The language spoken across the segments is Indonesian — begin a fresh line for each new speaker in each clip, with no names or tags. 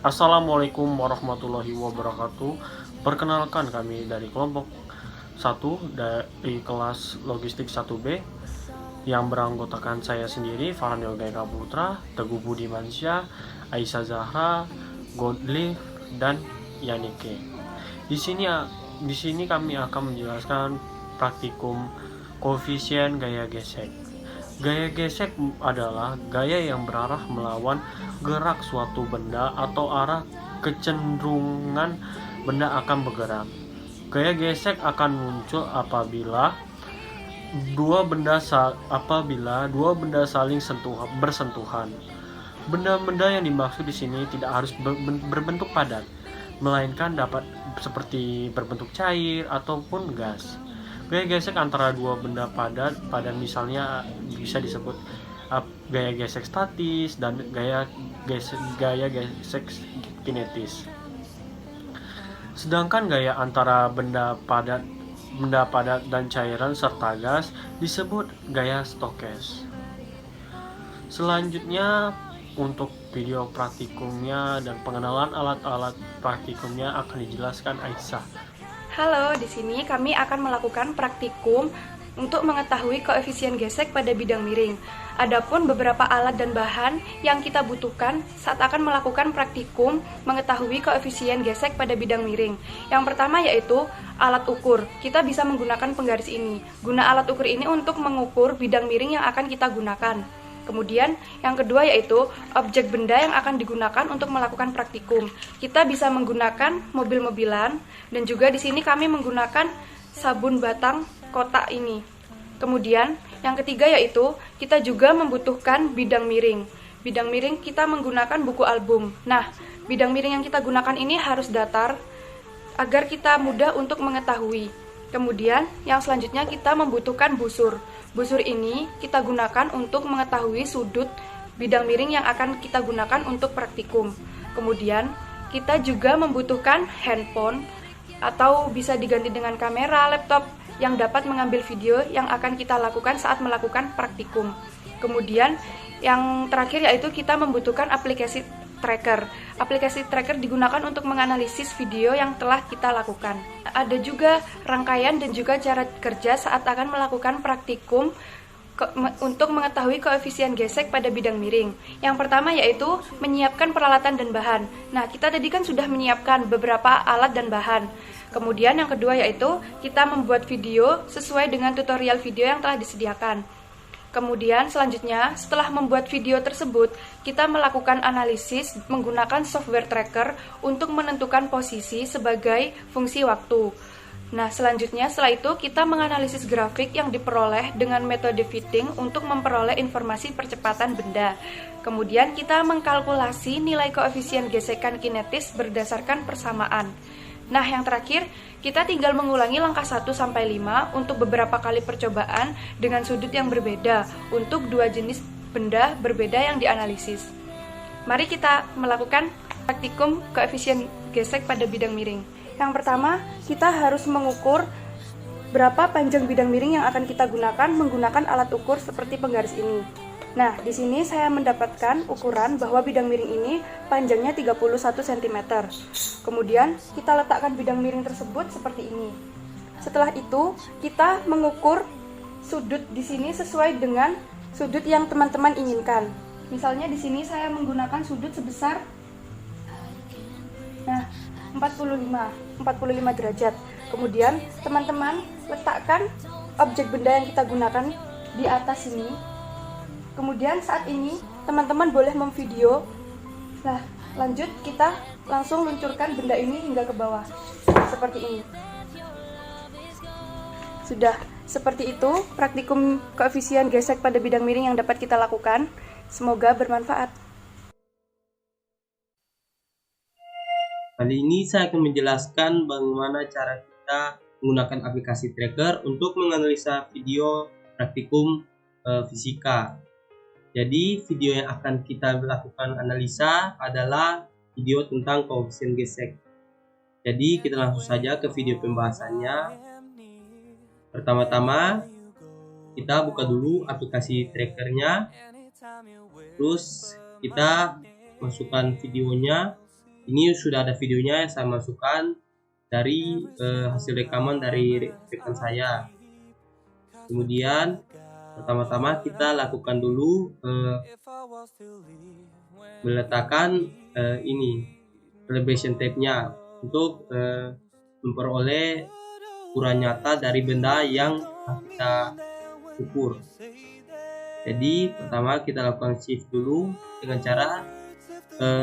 Assalamualaikum warahmatullahi wabarakatuh. Perkenalkan kami dari kelompok 1 dari kelas Logistik 1B yang beranggotakan saya sendiri, Farhan Yoga Putra, Teguh Budimansyah, Aisyah Zahra, Godlive, dan Yanike. Di sini kami akan menjelaskan praktikum koefisien gaya gesek. Gaya gesek adalah gaya yang berarah melawan gerak suatu benda atau arah kecenderungan benda akan bergerak. Gaya gesek akan muncul apabila dua benda saling bersentuhan. Benda-benda yang dimaksud di sini tidak harus berbentuk padat, melainkan dapat seperti berbentuk cair ataupun gas. Gaya gesek antara dua benda padat misalnya bisa disebut gaya gesek statis dan gaya gesek kinetis. Sedangkan gaya antara benda padat dan cairan serta gas disebut gaya stokes. Selanjutnya, untuk video praktikumnya dan pengenalan alat-alat praktikumnya akan dijelaskan Aisyah.
Halo, di sini kami akan melakukan praktikum untuk mengetahui koefisien gesek pada bidang miring. Adapun beberapa alat dan bahan yang kita butuhkan saat akan melakukan praktikum mengetahui koefisien gesek pada bidang miring. Yang pertama yaitu alat ukur. Kita bisa menggunakan penggaris ini. Guna alat ukur ini untuk mengukur bidang miring yang akan kita gunakan. Kemudian yang kedua yaitu objek benda yang akan digunakan untuk melakukan praktikum. Kita bisa menggunakan mobil-mobilan dan juga di sini kami menggunakan sabun batang kotak ini. Kemudian yang ketiga yaitu kita juga membutuhkan bidang miring. Bidang miring kita menggunakan buku album. Nah, bidang miring yang kita gunakan ini harus datar agar kita mudah untuk mengetahui. Kemudian yang selanjutnya kita membutuhkan busur. Busur ini kita gunakan untuk mengetahui sudut bidang miring yang akan kita gunakan untuk praktikum. Kemudian kita juga membutuhkan handphone atau bisa diganti dengan kamera laptop yang dapat mengambil video yang akan kita lakukan saat melakukan praktikum. Kemudian yang terakhir yaitu kita membutuhkan aplikasi tracker. Aplikasi tracker digunakan untuk menganalisis video yang telah kita lakukan. Ada juga rangkaian dan juga cara kerja saat akan melakukan praktikum untuk mengetahui koefisien gesek pada bidang miring. Yang pertama yaitu menyiapkan peralatan dan bahan. Nah, kita tadi kan sudah menyiapkan beberapa alat dan bahan. Kemudian yang kedua yaitu kita membuat video sesuai dengan tutorial video yang telah disediakan. Kemudian selanjutnya setelah membuat video tersebut, kita melakukan analisis menggunakan software tracker untuk menentukan posisi sebagai fungsi waktu. Nah, selanjutnya setelah itu kita menganalisis grafik yang diperoleh dengan metode fitting untuk memperoleh informasi percepatan benda. Kemudian kita mengkalkulasi nilai koefisien gesekan kinetis berdasarkan persamaan. Nah, yang terakhir, kita tinggal mengulangi langkah 1-5 untuk beberapa kali percobaan dengan sudut yang berbeda untuk dua jenis benda berbeda yang dianalisis. Mari kita melakukan praktikum koefisien gesek pada bidang miring. Yang pertama, kita harus mengukur berapa panjang bidang miring yang akan kita gunakan menggunakan alat ukur seperti penggaris ini. Nah, di sini saya mendapatkan ukuran bahwa bidang miring ini panjangnya 31 cm. Kemudian, kita letakkan bidang miring tersebut seperti ini. Setelah itu, kita mengukur sudut di sini sesuai dengan sudut yang teman-teman inginkan. Misalnya di sini saya menggunakan sudut sebesar 45 derajat. Kemudian, teman-teman letakkan objek benda yang kita gunakan di atas sini. Kemudian saat ini teman-teman boleh memvideo. Nah, lanjut kita langsung luncurkan benda ini hingga ke bawah. Seperti ini. Sudah, seperti itu praktikum koefisien gesek pada bidang miring yang dapat kita lakukan. Semoga bermanfaat.
Kali ini saya akan menjelaskan bagaimana cara kita menggunakan aplikasi tracker untuk menganalisa video praktikum fisika. Jadi video yang akan kita lakukan analisa adalah video tentang koefisien gesek. Jadi kita langsung saja ke video pembahasannya. Pertama-tama kita buka dulu aplikasi trackernya. Terus kita masukkan videonya. Ini sudah ada videonya, saya masukkan dari hasil rekaman dari rekan saya. Kemudian pertama-tama kita lakukan dulu meletakkan ini elevation tape-nya untuk memperoleh ukuran nyata dari benda yang kita ukur. Jadi pertama kita lakukan shift dulu dengan cara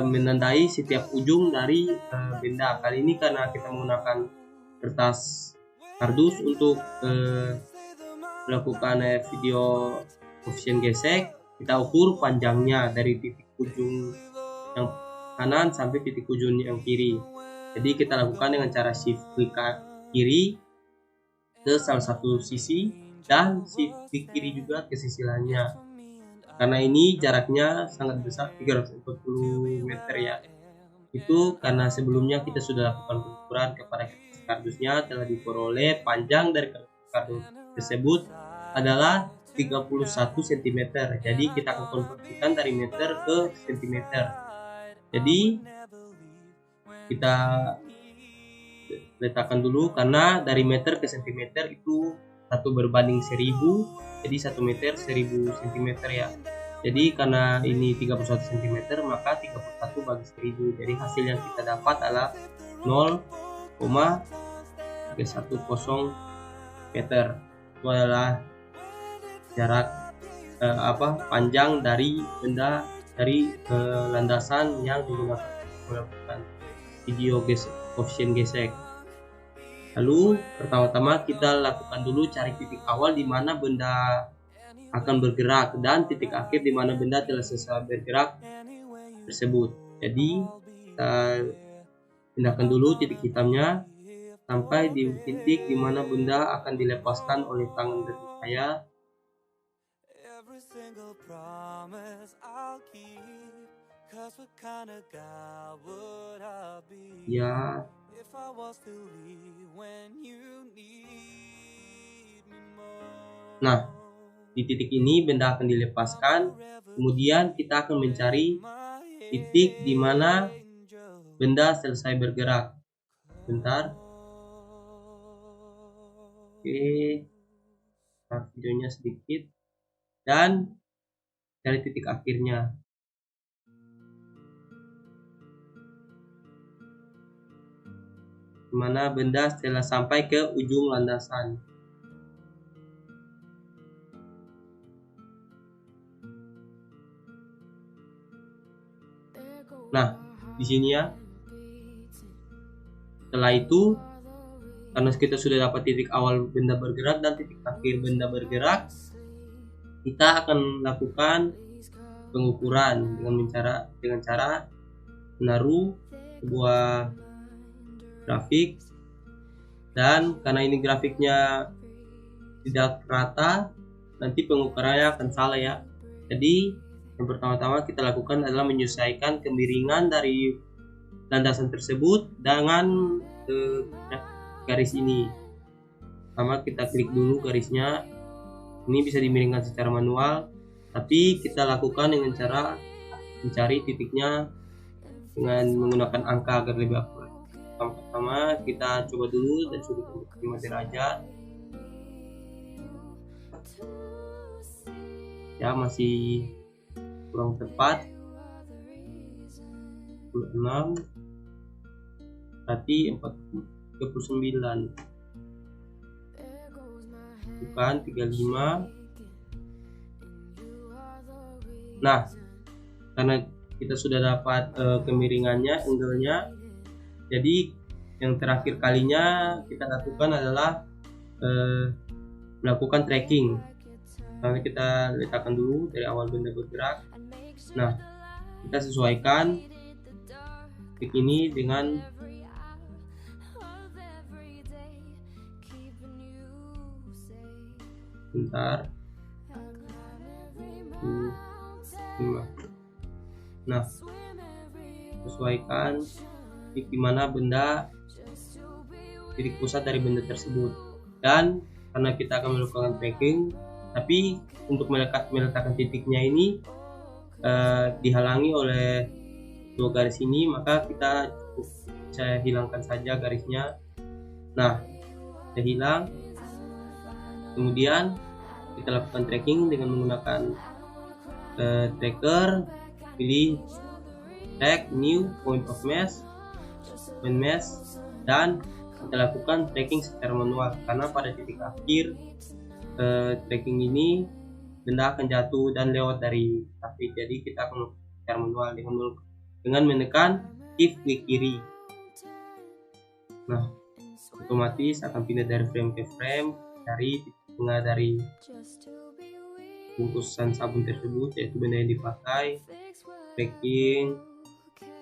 menandai setiap ujung dari benda. Kali ini karena kita menggunakan kertas kardus untuk melakukan video koefisien gesek, kita ukur panjangnya dari titik ujung yang kanan sampai titik ujung yang kiri. Jadi kita lakukan dengan cara shift klik kiri ke salah satu sisi dan shift klik kiri juga ke sisi lainnya. Karena ini jaraknya sangat besar, 340 meter ya. Itu karena sebelumnya kita sudah lakukan pengukuran kepada kardusnya, telah diperoleh panjang dari kardus tersebut adalah 31 cm. Jadi kita akan konversikan dari meter ke cm. Jadi kita letakkan dulu, karena dari meter ke cm itu 1 berbanding 1000, jadi 1 meter 1000 cm ya. Jadi karena ini 31 cm maka 31 bagi 1000. Jadi hasil yang kita dapat adalah 0,310 meter. Itu adalah jarak panjang dari benda dari landasan yang digunakan melakukan video koefisien gesek. Lalu pertama-tama kita lakukan dulu cari titik awal di mana benda akan bergerak dan titik akhir di mana benda telah selesai bergerak tersebut. Jadi kita pindahkan dulu titik hitamnya sampai di titik di mana benda akan dilepaskan oleh tangan dari saya. Ya. Nah, di titik ini benda akan dilepaskan. Kemudian kita akan mencari titik di mana benda selesai bergerak. Bentar. Oke. Start videonya sedikit dan cari titik akhirnya. Di mana benda setelah sampai ke ujung landasan. Nah, di sini ya. Setelah itu, karena kita sudah dapat titik awal benda bergerak dan titik akhir benda bergerak, kita akan lakukan pengukuran dengan cara menaruh sebuah grafik, dan karena ini grafiknya tidak rata, nanti pengukurannya akan salah ya. Jadi yang pertama-tama kita lakukan adalah menyesuaikan kemiringan dari landasan tersebut dengan garis ini. Pertama kita klik dulu garisnya. Ini bisa dimiringkan secara manual, tapi kita lakukan dengan cara mencari titiknya dengan menggunakan angka agar lebih akurat. Pertama kita coba dulu dari sudut 45 derajat. Ya, masih kurang tepat. 46 berarti 39, bukan 35. Nah, karena kita sudah dapat kemiringannya, angle-nya, jadi yang terakhir kalinya kita lakukan adalah melakukan tracking. Nanti kita letakkan dulu dari awal benda bergerak. Nah, kita sesuaikan titik ini dengan bentar 5. Nah, sesuaikan titik di mana benda, titik pusat dari benda tersebut. Dan karena kita akan melakukan tracking, tapi untuk meletakkan titiknya ini dihalangi oleh dua garis ini, maka kita cukup saya hilangkan saja garisnya. Nah, sudah hilang. Kemudian kita lakukan tracking dengan menggunakan tracker, pilih track new point of mesh, dan kita lakukan tracking secara manual, karena pada titik akhir tracking ini benda akan jatuh dan lewat dari grafik. Jadi kita akan melakukan secara manual dengan menekan shift klik kiri. Nah, otomatis akan pindah dari frame ke frame dari titik tengah dari bungkusan sabun tersebut, yaitu benda yang dipakai, tracking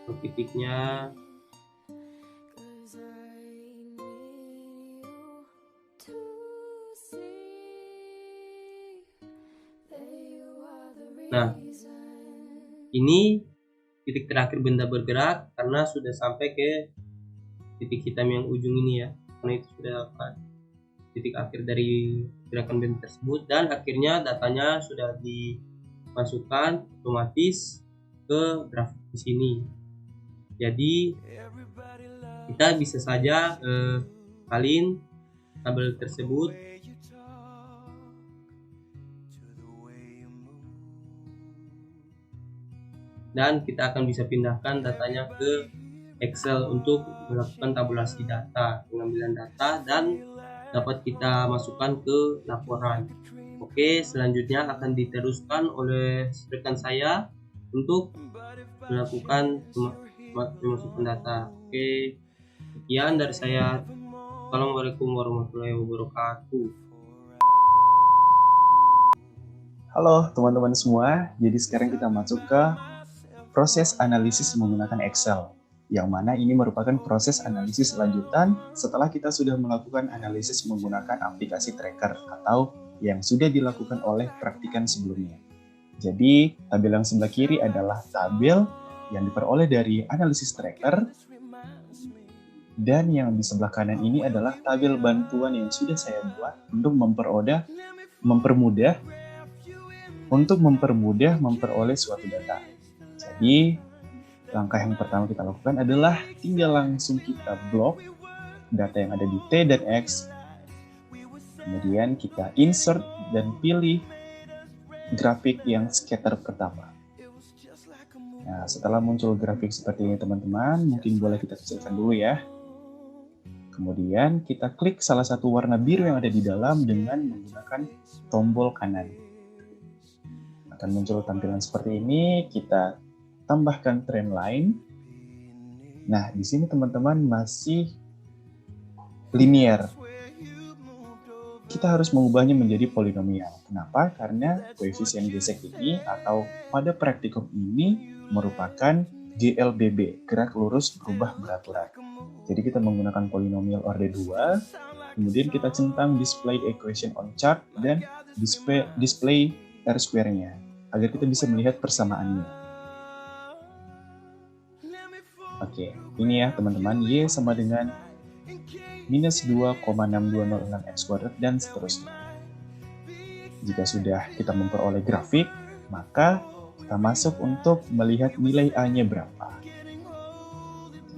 ke titiknya. Nah, ini titik terakhir benda bergerak karena sudah sampai ke titik hitam yang ujung ini ya, karena itu sudah dapat titik akhir dari gerakan benda tersebut, dan akhirnya datanya sudah dimasukkan otomatis ke grafik di sini. Jadi kita bisa saja salin tabel tersebut dan kita akan bisa pindahkan datanya ke Excel untuk melakukan tabulasi data, pengambilan data, dan dapat kita masukkan ke laporan. Oke, selanjutnya akan diteruskan oleh rekan saya untuk melakukan memasukkan data. Oke, sekian dari saya. Assalamualaikum warahmatullahi wabarakatuh.
Halo teman-teman semua, jadi sekarang kita masuk ke proses analisis menggunakan Excel, yang mana ini merupakan proses analisis lanjutan setelah kita sudah melakukan analisis menggunakan aplikasi tracker atau yang sudah dilakukan oleh praktikan sebelumnya. Jadi, tabel yang sebelah kiri adalah tabel yang diperoleh dari analisis tracker, dan yang di sebelah kanan ini adalah tabel bantuan yang sudah saya buat untuk mempermudah memperoleh suatu data. Jadi, langkah yang pertama kita lakukan adalah tinggal langsung kita blok data yang ada di T dan X. Kemudian kita insert dan pilih grafik yang scatter pertama. Nah, setelah muncul grafik seperti ini teman-teman, mungkin boleh kita kecilkan dulu ya. Kemudian kita klik salah satu warna biru yang ada di dalam dengan menggunakan tombol kanan. Akan muncul tampilan seperti ini, kita tambahkan trend line. Nah, di sini teman-teman masih linear. Kita harus mengubahnya menjadi polinomial. Kenapa? Karena koefisien gesek ini atau pada praktikum ini merupakan GLBB, gerak lurus berubah beraturan. Jadi kita menggunakan polinomial order 2, kemudian kita centang display equation on chart dan display R-square-nya agar kita bisa melihat persamaannya. Oke, ini ya teman-teman, Y sama dengan minus 2,6206 X kuadrat dan seterusnya. Jika sudah kita memperoleh grafik, maka kita masuk untuk melihat nilai A-nya berapa.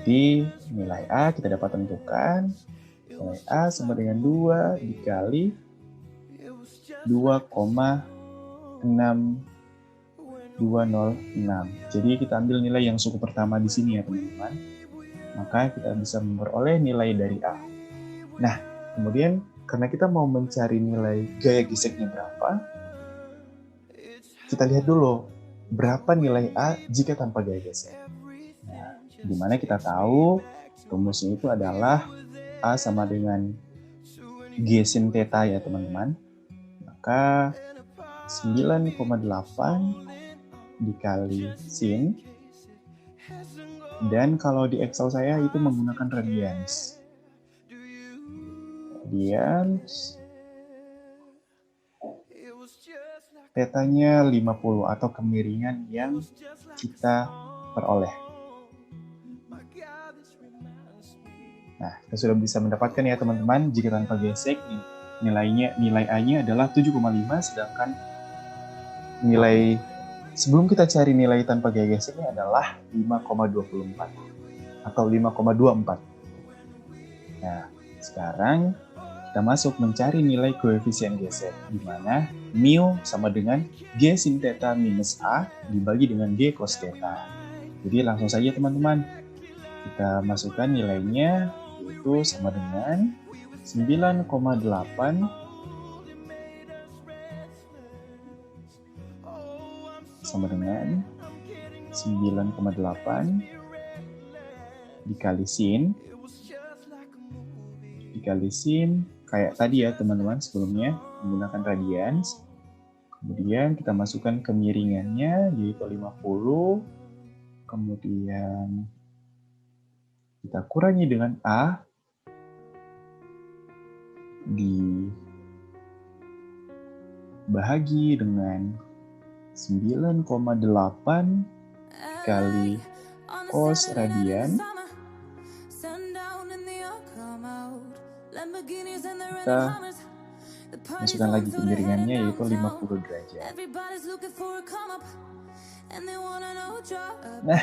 Jadi, nilai A kita dapat tentukan, nilai A sama dengan 2 dikali 2,6206. Jadi kita ambil nilai yang suku pertama di sini ya teman-teman. Maka kita bisa memperoleh nilai dari A. Nah, kemudian karena kita mau mencari nilai gaya geseknya berapa, kita lihat dulu berapa nilai A jika tanpa gaya gesek. Nah, dimana kita tahu rumusnya itu adalah A sama dengan G sin theta ya teman-teman. Maka 9,8 dikali sin, dan kalau di Excel saya itu menggunakan radians. Tetanya 50 atau kemiringan yang kita peroleh. Nah, kita sudah bisa mendapatkan ya teman-teman, jika tanpa gesek nilai A-nya adalah 7,5, sedangkan nilai sebelum kita cari nilai tanpa gaya geseknya adalah 5,24 atau 5,24. Nah, sekarang kita masuk mencari nilai koefisien gesek, di mana mu sama dengan G sin theta minus A dibagi dengan G cos theta. Jadi langsung saja teman-teman, kita masukkan nilainya, yaitu sama dengan 9,8 sama dengan 9,8 dikali sin kayak tadi ya teman-teman sebelumnya menggunakan radians. Kemudian kita masukkan kemiringannya yaitu 50. Kemudian kita kurangi dengan A dibahagi dengan 9,8 kali cos radian. Kita masukkan lagi kemiringannya yaitu 50 derajat. Nah,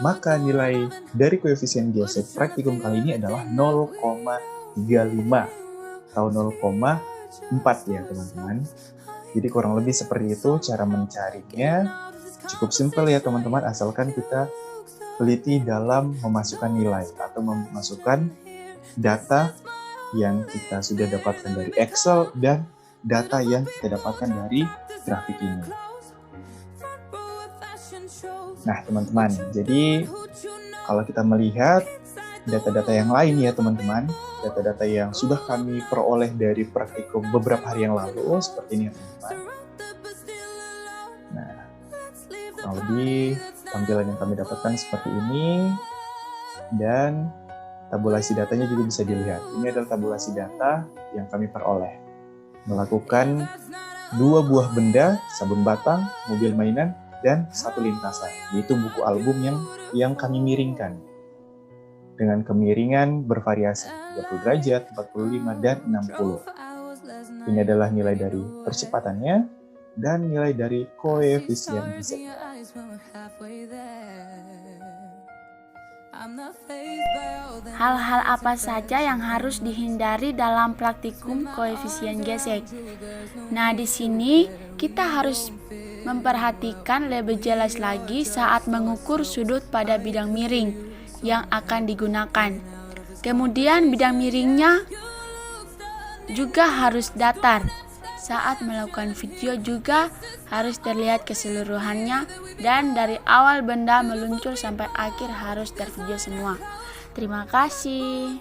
maka nilai dari koefisien gesek praktikum kali ini adalah 0,35 atau 0,4 ya teman-teman. Jadi kurang lebih seperti itu cara mencarinya. Cukup simpel ya teman-teman, asalkan kita teliti dalam memasukkan nilai atau memasukkan data yang kita sudah dapatkan dari Excel dan data yang kita dapatkan dari grafik ini. Nah teman-teman, jadi kalau kita melihat data-data yang lain ya teman-teman, data-data yang sudah kami peroleh dari praktikum beberapa hari yang lalu, seperti ini ya teman-teman. Nah, kurang lebih tampilan yang kami dapatkan seperti ini, dan tabulasi datanya juga bisa dilihat. Ini adalah tabulasi data yang kami peroleh. Melakukan 2 buah benda, sabun batang, mobil mainan, dan 1 lintasan, yaitu buku album yang kami miringkan. Dengan kemiringan bervariasi 30 derajat, 45, dan 60. Ini adalah nilai dari percepatannya dan nilai dari koefisien geseknya.
Hal-hal apa saja yang harus dihindari dalam praktikum koefisien gesek? Nah, di sini kita harus memperhatikan lebih jelas lagi saat mengukur sudut pada bidang miring yang akan digunakan. Kemudian bidang miringnya juga harus datar. Saat melakukan video juga harus terlihat keseluruhannya, dan dari awal benda meluncur sampai akhir harus tervideo semua. Terima kasih.